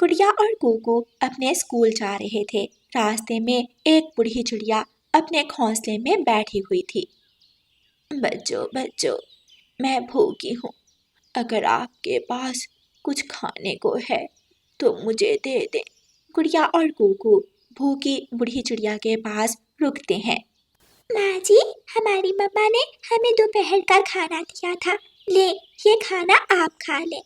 गुड़िया और कूकू अपने स्कूल जा रहे थे। रास्ते में एक बूढ़ी चिड़िया अपने घोंसले में बैठी हुई थी। बच्चों बच्चों, मैं भूखी हूँ। अगर आपके पास कुछ खाने को है तो मुझे दे दें। गुड़िया और कूकू भूखी बूढ़ी चिड़िया के पास रुकते हैं। माँ जी, हमारी मम्मा ने हमें दोपहर का खाना दिया था, ले ये खाना आप खा लें।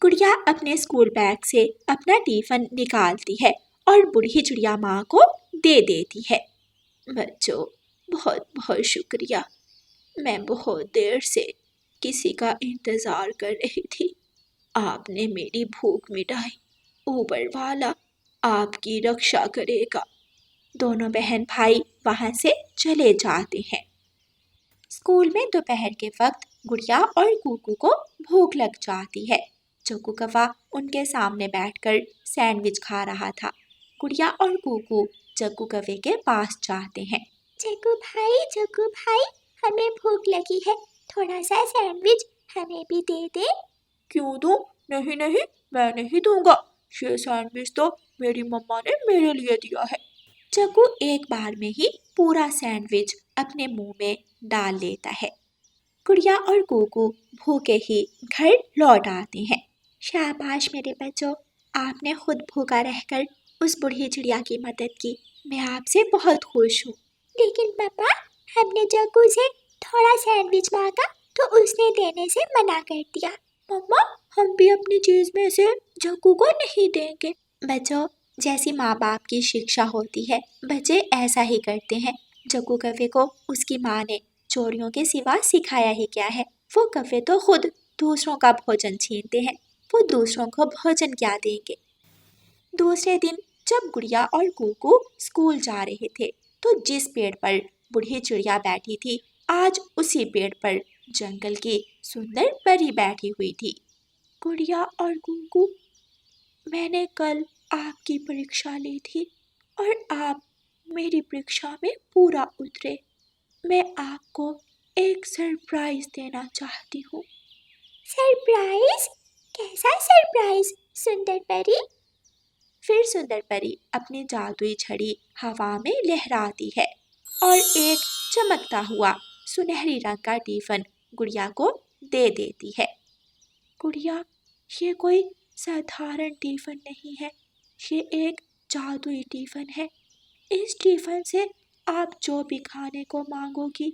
गुड़िया अपने स्कूल बैग से अपना टिफिन निकालती है और बूढ़ी चिड़िया माँ को दे देती है। बच्चों, बहुत बहुत शुक्रिया। मैं बहुत देर से किसी का इंतज़ार कर रही थी। आपने मेरी भूख मिटाई। ऊपर वाला आपकी रक्षा करेगा। दोनों बहन भाई वहाँ से चले जाते हैं। स्कूल में दोपहर के वक्त गुड़िया और कूकू को भूख लग जाती है। चक्कू कौवा उनके सामने बैठकर सैंडविच खा रहा था। गुड़िया और कूकू चक्कू कौवे के पास जाते हैं। चक्कू भाई, हमें भूख लगी है, थोड़ा सा सैंडविच हमें भी दे दे। क्यों दूं? नहीं नहीं, मैं नहीं दूंगा। ये सैंडविच तो मेरी मम्मा ने मेरे लिए दिया है। चक्कू एक बार में ही पूरा सैंडविच अपने मुंह में डाल लेता है। गुड़िया और कूकू भूखे ही घर लौट आते हैं। शाबाश मेरे बच्चों, आपने खुद भूखा रहकर उस बूढ़ी चिड़िया की मदद की। मैं आपसे बहुत खुश हूँ। लेकिन पापा, हमने चक्कू से थोड़ा सैंडविच मांगा तो उसने देने से मना कर दिया। मम्मा, हम भी अपनी चीज में से चक्कू को नहीं देंगे। बच्चों, जैसी माँ बाप की शिक्षा होती है, बच्चे ऐसा ही करते हैं। चक्कू कौवे को उसकी माँ ने चोरियों के सिवा सिखाया ही क्या है। वो कौवे तो खुद दूसरों का भोजन छीनते हैं, वो दूसरों को भोजन क्या देंगे। दूसरे दिन जब गुड़िया और कूकू स्कूल जा रहे थे तो जिस पेड़ पर बूढ़ी चिड़िया बैठी थी, आज उसी पेड़ पर जंगल की सुंदर परी बैठी हुई थी। गुड़िया और कूकू, मैंने कल आपकी परीक्षा ली थी और आप मेरी परीक्षा में पूरा उतरे। मैं आपको एक सरप्राइज देना चाहती हूँ। सरप्राइज? कैसा सरप्राइज सुंदर परी? फिर सुंदर परी अपनी जादुई छड़ी हवा में लहराती है और एक चमकता हुआ सुनहरी रंग का टिफिन गुड़िया को दे देती है। गुड़िया, ये कोई साधारण टिफिन नहीं है, ये एक जादुई टिफिन है। इस टिफिन से आप जो भी खाने को मांगोगी,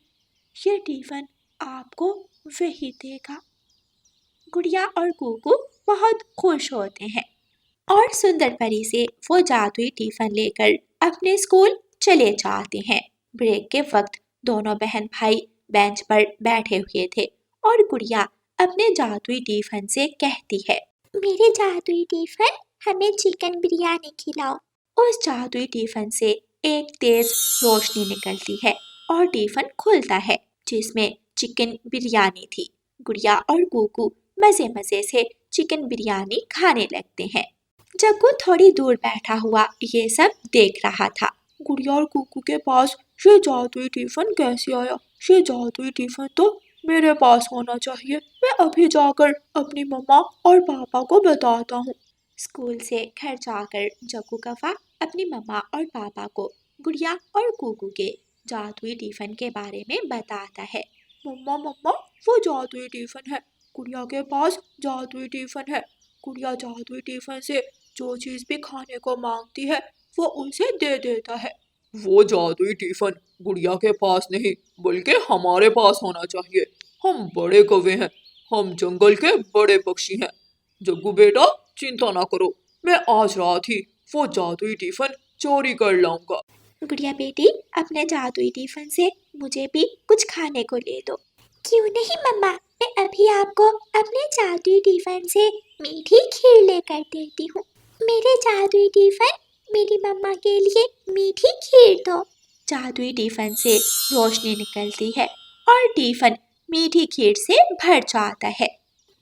ये टिफिन आपको वही देगा। गुड़िया और कूकू बहुत खुश होते हैं और सुंदर परी से वो जादुई टिफिन लेकर अपने स्कूल चले जाते हैं। ब्रेक के वक्त दोनों बहन भाई बेंच पर बैठे हुए थे और गुड़िया अपने जादुई टिफिन से कहती है, मेरे जादुई टिफिन, हमें चिकन बिरयानी खिलाओ। उस जादुई टिफिन से एक तेज रोशनी निकलती है और टिफिन खुलता है जिसमें चिकन बिरयानी थी। गुड़िया और कूकू मजे मजे से चिकन बिरयानी खाने लगते हैं। जग्गू थोड़ी दूर बैठा हुआ ये सब देख रहा था। गुड़िया और कूकू के पास ये जादुई टिफिन कैसे आया? ये जादुई टिफिन तो मेरे पास होना चाहिए। मैं अभी जाकर अपनी मम्मा और पापा को बताता हूँ। स्कूल से घर जाकर जग्गू कौवा अपनी मम्मा और पापा को गुड़िया और कूकू के जादुई टिफिन के बारे में बताता है। मम्मा मम्मा, वो जादुई टिफिन है। गुड़िया के पास जादुई टिफिन है। गुड़िया जादुई टिफिन से जो चीज भी खाने को मांगती है वो उसे दे देता है। वो जादुई टिफिन गुड़िया के पास नहीं बल्कि हमारे पास होना चाहिए। हम बड़े कौवे हैं, हम जंगल के बड़े पक्षी हैं। जग्गू बेटा, चिंता ना करो, मैं आज रात ही वो जादुई टिफिन चोरी कर लाऊंगा। गुड़िया बेटी, अपने जादुई टिफिन से मुझे भी कुछ खाने को ले दो। क्यों नहीं मम्मा, मैं अभी आपको अपने जादुई टिफिन से मीठी खीर लेकर देती हूँ। मेरे जादुई टिफिन, मेरी मम्मा के लिए मीठी खीर दो। जादुई टिफिन से रोशनी निकलती है और टिफिन मीठी खीर से भर जाता है।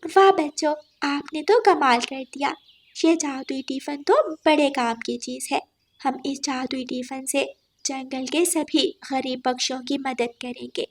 वाह बच्चों, आपने तो कमाल कर दिया। ये जादुई टिफिन तो बड़े काम की चीज़ है। हम इस जादुई टिफिन से जंगल के सभी गरीब पक्षियों की मदद करेंगे।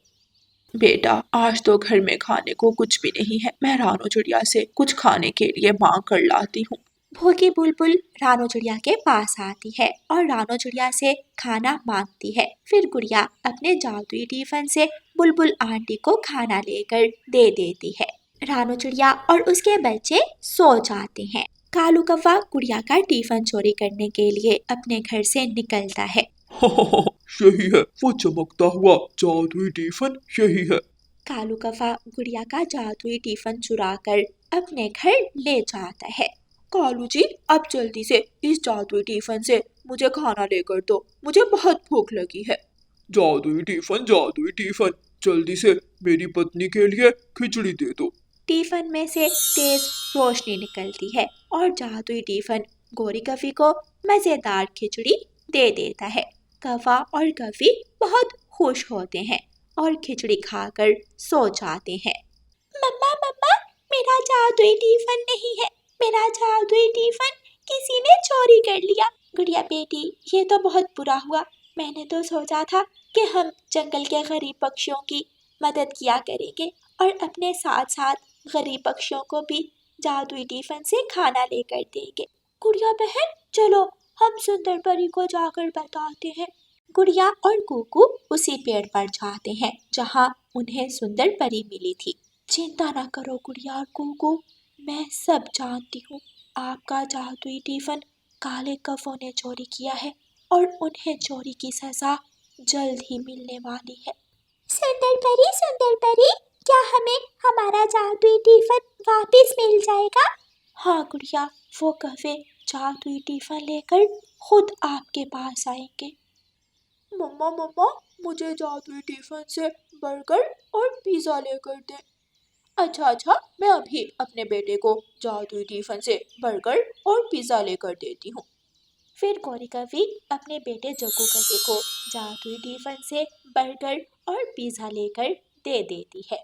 बेटा, आज तो घर में खाने को कुछ भी नहीं है। मैं रानू चिड़िया से कुछ खाने के लिए मांग कर लाती हूँ। भूखी बुलबुल रानू चिड़िया के पास आती है और रानू चिड़िया से खाना मांगती है। फिर गुड़िया अपने जादुई टिफिन से बुलबुल आंटी को खाना लेकर दे देती है। रानू चिड़िया और उसके बच्चे सो जाते हैं। कालू कौवा गुड़िया का टिफिन चोरी करने के लिए अपने घर से निकलता है। यही है वो चमकता हुआ जादुई टिफिन, यही है। कालू कौवा गुड़िया का जादुई टिफिन चुरा कर अपने घर ले जाता है। कालू जी, अब जल्दी से इस जादुई टिफिन से मुझे खाना लेकर दो, मुझे बहुत भूख लगी है। जादुई टिफिन, जल्दी से मेरी पत्नी के लिए खिचड़ी दे दो। टिफिन में से तेज रोशनी निकलती है और जादुई टिफिन गोरी कफी को मजेदार खिचड़ी दे देता है। कौवा और कफी बहुत खुश होते हैं और खिचड़ी खाकर सो जाते हैं। मम्मा मम्मा, मेरा जादुई टिफिन नहीं है, मेरा जादुई टिफिन किसी ने चोरी कर लिया। गुड़िया बेटी, ये तो बहुत बुरा हुआ। मैंने तो सोचा था कि हम जंगल के गरीब पक्षियों की मदद किया करेंगे और अपने साथ साथ गरीब पक्षियों को भी जादुई टिफिन से खाना लेकर देंगे। गुड़िया बहन, चलो हम सुंदर परी को जाकर बताते हैं। गुड़िया और कुकू उसी पेड़ पर जाते हैं जहाँ उन्हें सुंदर परी मिली थी। चिंता ना करो गुड़िया और कुकू, मैं सब जानती हूँ। आपका जादुई टिफिन काले कौवों ने चोरी किया है और उन्हें चोरी की सजा जल्द ही मिलने वाली है। सुंदर परी, क्या हमें हमारा जादुई टिफिन वापस मिल जाएगा? हाँ गुड़िया, वो कौवे जादुई टिफिन लेकर खुद आपके पास आएंगे। मम्मा मम्मा, मुझे जादुई टिफिन से बर्गर और पिज्जा लेकर दे। अच्छा, मैं अभी अपने बेटे को जादुई टिफिन से बर्गर और पिज्जा लेकर देती हूँ। फिर गौरी कवि अपने बेटे जग्गू कवि को जादुई टिफिन से बर्गर और पिज्जा लेकर दे देती है।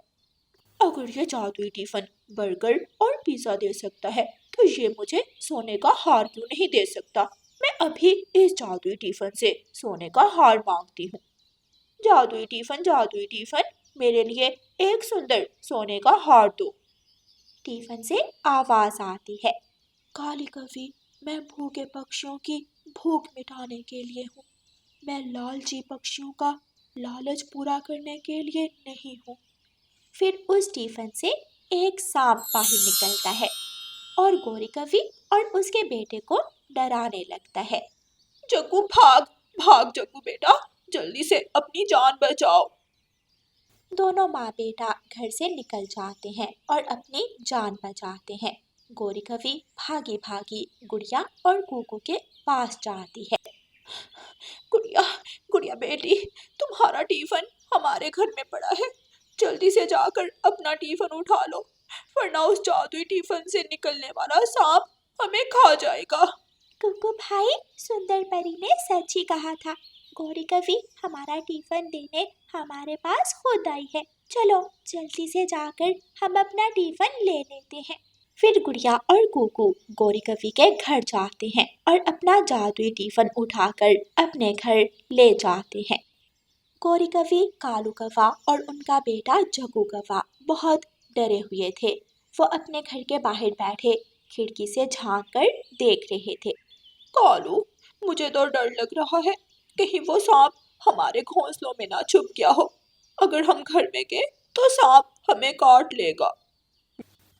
अगर ये जादुई टिफिन बर्गर और पिज्जा दे सकता है तो ये मुझे सोने का हार क्यों नहीं दे सकता? मैं अभी इस जादुई टिफिन से सोने का हार मांगती हूँ। जादुई टिफिन, मेरे लिए एक सुंदर सोने का हार दो। टिफिन से आवाज आती है। काली कवि, मैं भूखे पक्षियों की भूख मिटाने के लिए हूँ। मैं लालची पक्षियों का लालच पूरा करने के लिए नहीं हूँ। फिर उस टिफिन से एक सांप बाहर निकलता है और गौरी कवि और उसके बेटे को डराने लगता है। जग्गू भाग, भाग जग्गू बेटा, जल्दी से अपनी जान बचाओ। दोनों माँ बेटा घर से निकल जाते हैं और अपनी जान बचाते हैं। गौरी कवि भागी भागी गुड़िया और कुकू के पास जाती है। गुड़िया, गुड़िया बेटी, तुम्हारा टिफिन हमारे घर में पड़ा है, जल्दी से जाकर अपना टिफिन उठा लो, वरना उस जादुई टिफिन से निकलने वाला सांप हमें खा जाएगा। कुकू भाई, सुंदर परी ने सच ही कहा था। गौरी कवि हमारा टिफिन देने हमारे पास खुद आई है। चलो जल्दी से जाकर हम अपना टिफिन ले लेते हैं। फिर गुड़िया और कुकू गौरी कवि के घर जाते हैं और अपना जादुई टिफिन उठाकर अपने घर ले जाते हैं। गौरी कवि, कालू कौवा और उनका बेटा जग्गू कौवा बहुत डरे हुए थे। वो अपने घर के बाहर बैठे खिड़की से झांक कर देख रहे थे। कालू, मुझे तो डर लग रहा है, कहीं वो सांप हमारे घोंसलों में ना छुप गया हो। अगर हम घर में गए तो सांप हमें काट लेगा।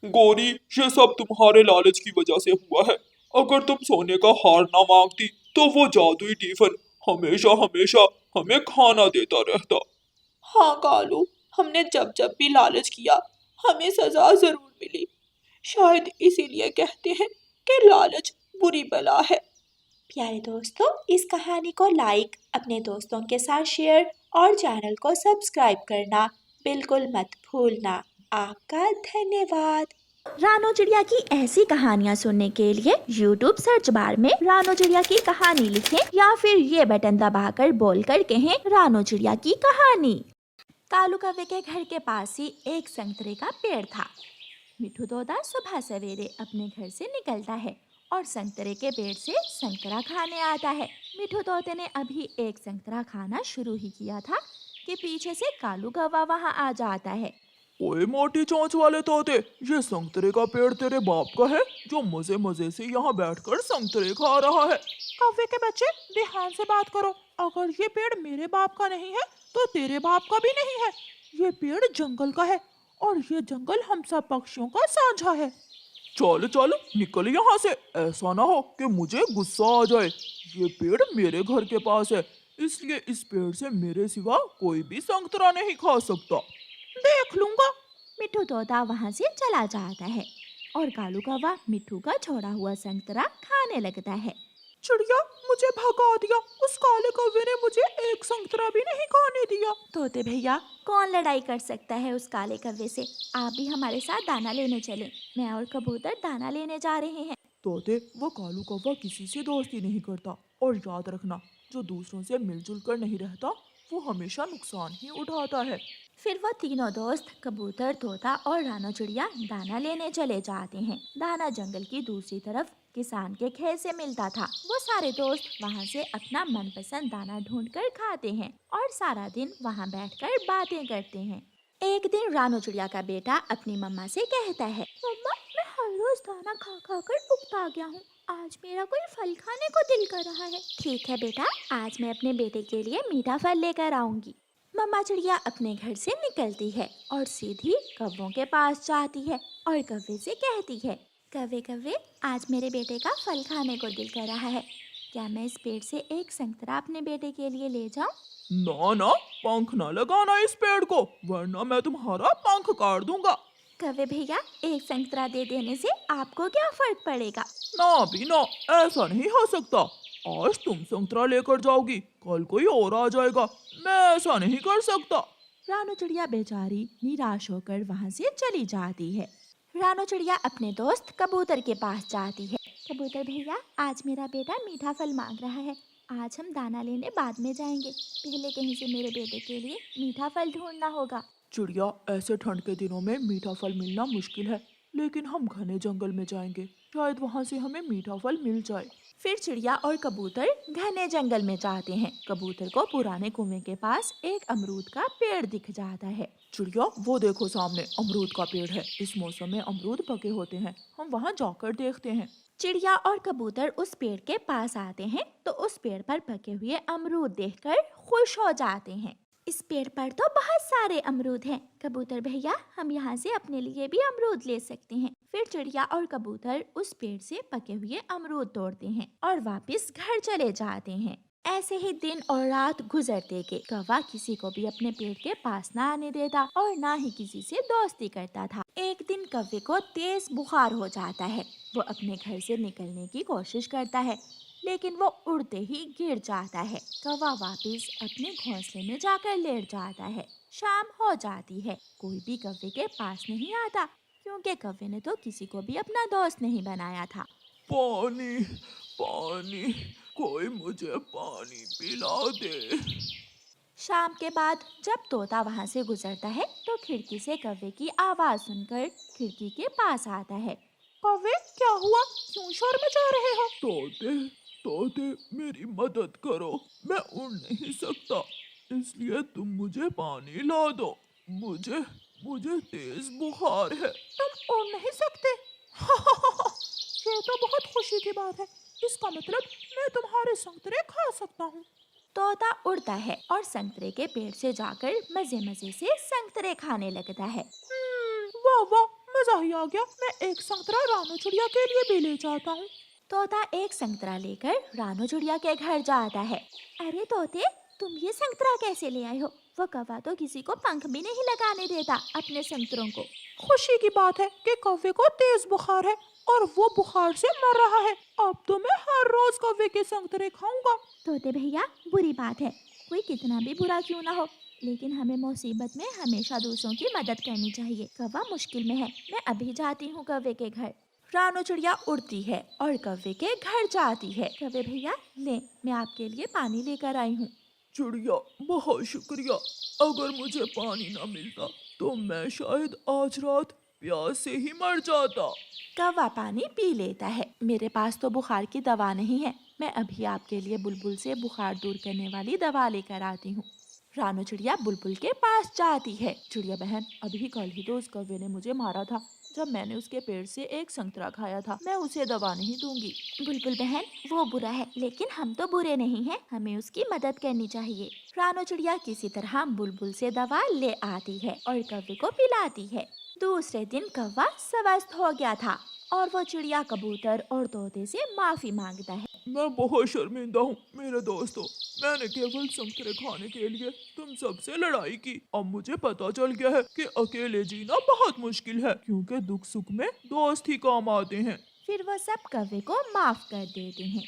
गौरी, ये सब तुम्हारे लालच की वजह से हुआ है। अगर तुम सोने का हार ना मांगती तो वो जादुई टिफिन हमेशा हमेशा हमें खाना देता रहता। हाँ कालू, हमने जब जब भी लालच किया हमें सजा जरूर मिली। शायद इसीलिए कहते हैं कि लालच बुरी बला है। प्यारे दोस्तों, इस कहानी को लाइक, अपने दोस्तों के साथ शेयर और चैनल को सब्सक्राइब करना बिल्कुल मत भूलना। आपका धन्यवाद। रानो चिड़िया की ऐसी कहानियाँ सुनने के लिए YouTube सर्च बार में रानो चिड़िया की कहानी लिखें या फिर ये बटन दबाकर बोलकर कहें रानो चिड़िया की कहानी। कालू कौवे के घर के पास ही एक संतरे का पेड़ था। मिठू तोता सुबह सवेरे अपने घर से निकलता है और संतरे के पेड़ से संतरा खाने आता है। मिठू तोते ने अभी एक संतरा खाना शुरू ही किया था कि पीछे से कालू कौवा वहाँ आ जाता है। ओए मोटी चोंच वाले तोते, ये संतरे का पेड़ तेरे बाप का है जो मजे मजे से यहाँ बैठकर संतरे खा रहा है। कौवे के बच्चे, ध्यान से बात करो। अगर ये पेड़ मेरे बाप का नहीं है तो तेरे बाप का भी नहीं है। ये पेड़ जंगल का है और ये जंगल हम सब पक्षियों का साझा है। चल चल निकल यहाँ से, ऐसा ना हो कि मुझे गुस्सा आ जाए। ये पेड़ मेरे घर के पास है, इसलिए इस पेड़ से मेरे सिवा कोई भी संतरा नहीं खा सकता। देख लूंगा। मिट्ठू तोता वहाँ से चला जाता है और कालू कौवा मिट्ठू का छोड़ा हुआ संतरा खाने लगता है। चिड़िया, मुझे भगा दिया। उस काले कौवे ने मुझे एक संतरा भी नहीं खाने दिया। तोते भैया, कौन लड़ाई कर सकता है उस काले कौवे से? आप भी हमारे साथ दाना लेने चले। मैं और कबूतर दाना लेने जा रहे हैं। तोते, वो कालू कौवा किसी से दोस्ती नहीं करता, और याद रखना, जो दूसरों से मिलजुल कर नहीं रहता वो हमेशा नुकसान ही उठाता है। फिर वो तीनों दोस्त कबूतर, तोता और रानो चिड़िया दाना लेने चले जाते हैं। दाना जंगल की दूसरी तरफ किसान के खेत से मिलता था। वो सारे दोस्त वहाँ से अपना मनपसंद दाना ढूंढकर खाते हैं और सारा दिन वहाँ बैठकर बातें करते हैं। एक दिन रानो चिड़िया का बेटा अपनी मम्मा से कहता है, मम्मा, मैं हर रोज दाना खा खा कर उगता गया हूँ। आज मेरा कोई फल खाने को दिल कर रहा है। ठीक है बेटा, आज मैं अपने बेटे के लिए मीठा फल लेकर आऊंगी। मम्मा चिड़िया अपने घर से निकलती है और सीधी कौवों के पास जाती है और कौवे से कहती है, कौवे कौवे, आज मेरे बेटे का फल खाने को दिल कर रहा है। क्या मैं इस पेड़ से एक संतरा अपने बेटे के लिए ले जाऊं? ना ना, पंख ना लगाना इस पेड़ को, वरना मैं तुम्हारा पंख काट दूंगा। कौवे भैया, एक संतरा दे देने से आपको क्या फर्क पड़ेगा? ना भी ना, ऐसा नहीं हो सकता। आज तुम संतरा लेकर जाओगी, कल कोई और आ जाएगा, मैं ऐसा नहीं कर सकता। रानो चिड़िया बेचारी निराश होकर वहाँ से चली जाती है। रानो चिड़िया अपने दोस्त कबूतर के पास जाती है। कबूतर भैया, आज मेरा बेटा मीठा फल मांग रहा है। आज हम दाना लेने बाद में जाएंगे। पहले कहीं से मेरे बेटे के लिए मीठा फल ढूंढना होगा। चिड़िया, ऐसे ठंड के दिनों में मीठा फल मिलना मुश्किल है, लेकिन हम घने जंगल में जाएंगे, शायद वहाँ से हमें मीठा फल मिल जाए। फिर चिड़िया और कबूतर घने जंगल में जाते हैं। कबूतर को पुराने कुएं के पास एक अमरूद का पेड़ दिख जाता है। चिड़िया, वो देखो सामने अमरूद का पेड़ है, इस मौसम में अमरूद पके होते हैं, हम वहाँ जाकर देखते हैं। चिड़िया और कबूतर उस पेड़ के पास आते हैं तो उस पेड़ पर पके हुए अमरूद देखकर खुश हो जाते हैं। इस पेड़ पर तो बहुत सारे अमरूद हैं। कबूतर भैया, हम यहाँ से अपने लिए भी अमरूद ले सकते हैं। फिर चिड़िया और कबूतर उस पेड़ से पके हुए अमरूद तोड़ते हैं और वापस घर चले जाते हैं। ऐसे ही दिन और रात गुजरते गए। कौवा किसी को भी अपने पेड़ के पास ना आने देता और ना ही किसी से दोस्ती करता था। एक दिन कौवे को तेज बुखार हो जाता है। वो अपने घर से निकलने की कोशिश करता है, लेकिन वो उड़ते ही गिर जाता है। कौवा वापस अपने घोंसले में जाकर लेट जाता है। शाम हो जाती है, कोई भी कौवे के पास नहीं आता, क्योंकि कौवे ने तो किसी को भी अपना दोस्त नहीं बनाया था। पानी पानी, कोई मुझे पानी पिला दे। शाम के बाद जब तोता वहाँ से गुजरता है तो खिड़की से कौवे की आवाज सुनकर खिड़की के पास आता है। कौवे, क्या हुआ? क्यों शोर मचा रहे हो? तोते तोते, मेरी मदद करो, मैं उड़ नहीं सकता, इसलिए तुम मुझे पानी ला दो। मुझे मुझे तेज बुखार है। तुम उड़ नहीं सकते? ये तो बहुत खुशी की बात है। इसका मतलब मैं तुम्हारे संतरे खा सकता हूँ। तोता उड़ता है और संतरे के पेड़ से जाकर मजे मजे से संतरे खाने लगता है। वाह वाह, मजा ही आ गया। मैं एक संतरा रानो चिड़िया के लिए भी ले जाता हूँ। तोता एक संतरा लेकर रानो चिड़िया के घर जाता है। अरे तोते, तुम ये संतरा कैसे ले आए हो? वो कौवा तो किसी को पंख भी नहीं लगाने देता अपने संतरों को। खुशी की बात है कि कौवे को तेज बुखार है और वो बुखार से मर रहा है। अब तो मैं हर रोज कौवे के संतरे खाऊंगा। तोते भैया, बुरी बात है, कोई कितना भी बुरा क्यों ना हो, लेकिन हमें मुसीबत में हमेशा दूसरों की मदद करनी चाहिए। कौवा मुश्किल में है, मैं अभी जाती हूँ कौवे के घर। रानो चिड़िया उड़ती है और कौवे के घर जाती है। कौवे भैया, ले, मैं आपके लिए पानी लेकर आई हूँ। चिड़िया, बहुत शुक्रिया, अगर मुझे पानी ना मिलता तो मैं शायद आज रात प्यास से ही मर जाता। कौवा पानी पी लेता है। मेरे पास तो बुखार की दवा नहीं है, मैं अभी आपके लिए बुलबुल से बुखार दूर करने वाली दवा लेकर आती हूँ। रानू चिड़िया बुलबुल के पास जाती है। चिड़िया बहन, अभी कल ही तो उस कौवे ने मुझे मारा था जब मैंने उसके पेड़ से एक संतरा खाया था। मैं उसे दबा नहीं दूंगी। बुलबुल बहन, वो बुरा है लेकिन हम तो बुरे नहीं हैं, हमें उसकी मदद करनी चाहिए। रानू चिड़िया किसी तरह बुलबुल से दवा ले आती है और कौवे को पिलाती है। दूसरे दिन कौवा स्वस्थ हो गया था और वो चिड़िया, कबूतर और तोते से माफी मांगता है। मैं बहुत शर्मिंदा हूँ मेरे दोस्तों। मैंने केवल संतरे खाने के लिए तुम सबसे लड़ाई की। अब मुझे पता चल गया है कि अकेले जीना बहुत मुश्किल है, क्योंकि दुख सुख में दोस्त ही काम आते हैं। फिर वो सब कौवे को माफ कर देते हैं।